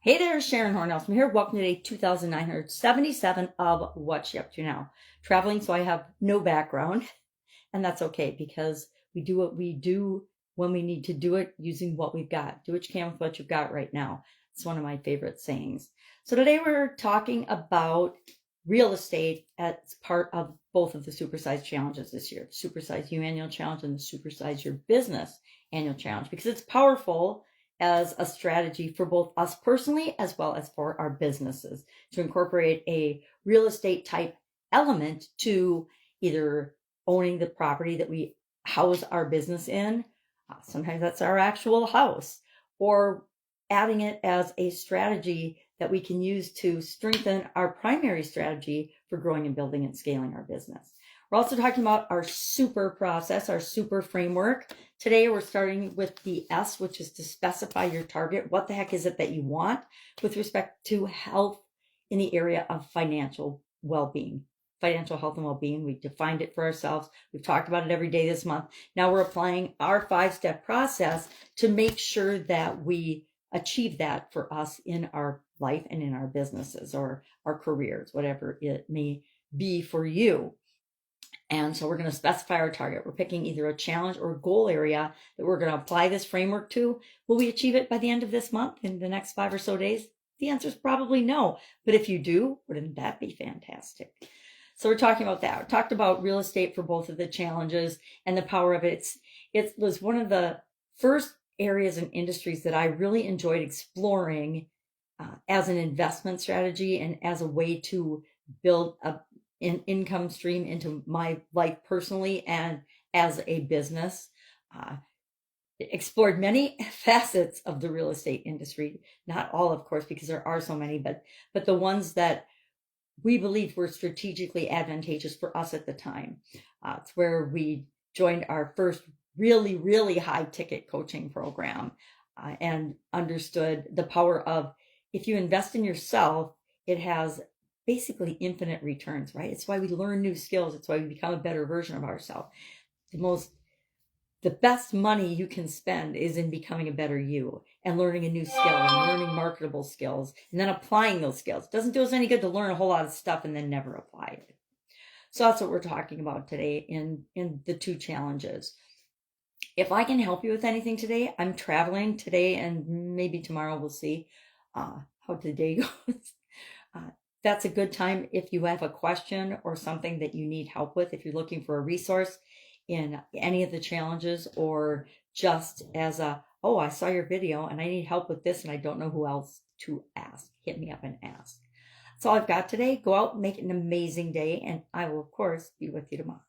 Hey there, Sharon Horne-Ellstrom here. Welcome to day 2977 of What's You Up To Now. Traveling, so I have no background, and that's okay because we do what we do when we need to do it using what we've got. Do what you can with what you've got right now. It's one of my favorite sayings. So today we're talking about real estate as part of both of the Supersize challenges this year. The Supersize You Annual Challenge and the Supersize Your Business Annual Challenge, because it's powerful as a strategy for both us personally as well as for our businesses to incorporate a real estate type element to either owning the property that we house our business in. Sometimes that's our actual house, or adding it as a strategy that we can use to strengthen our primary strategy for growing and building and scaling our business. We're also talking about our super process, our super framework. Today, we're starting with the S, which is to specify your target. What the heck is it that you want with respect to health in the area of financial well-being? Financial health and well-being. We defined it for ourselves. We've talked about it every day this month. Now we're applying our 5-step process to make sure that we achieve that for us in our life and in our businesses or our careers, whatever it may be for you. And so we're going to specify our target. We're picking either a challenge or a goal area that we're going to apply this framework to. Will we achieve it by the end of this month, in the next 5 or so days? The answer is probably no. But if you do, wouldn't that be fantastic? So we're talking about that. We talked about real estate for both of the challenges and the power of it. It was one of the first areas and industries that I really enjoyed exploring as an investment strategy and as a way to build an income stream into my life personally and as a business. Explored many facets of the real estate industry, not all, of course, because there are so many, but the ones that we believed were strategically advantageous for us at the time. It's where we joined our first really, really high ticket coaching program and understood the power of, if you invest in yourself, it has basically infinite returns, right? It's why we learn new skills. It's why we become a better version of ourselves. The best money you can spend is in becoming a better you and learning a new skill and learning marketable skills and then applying those skills. It doesn't do us any good to learn a whole lot of stuff and then never apply it. So that's what we're talking about today in the 2 challenges. If I can help you with anything today, I'm traveling today and maybe tomorrow. We'll see how the day goes. That's a good time if you have a question or something that you need help with, if you're looking for a resource in any of the challenges, or just as oh, I saw your video and I need help with this and I don't know who else to ask. Hit me up and ask. That's all I've got today. Go out and make it an amazing day, and I will, of course, be with you tomorrow.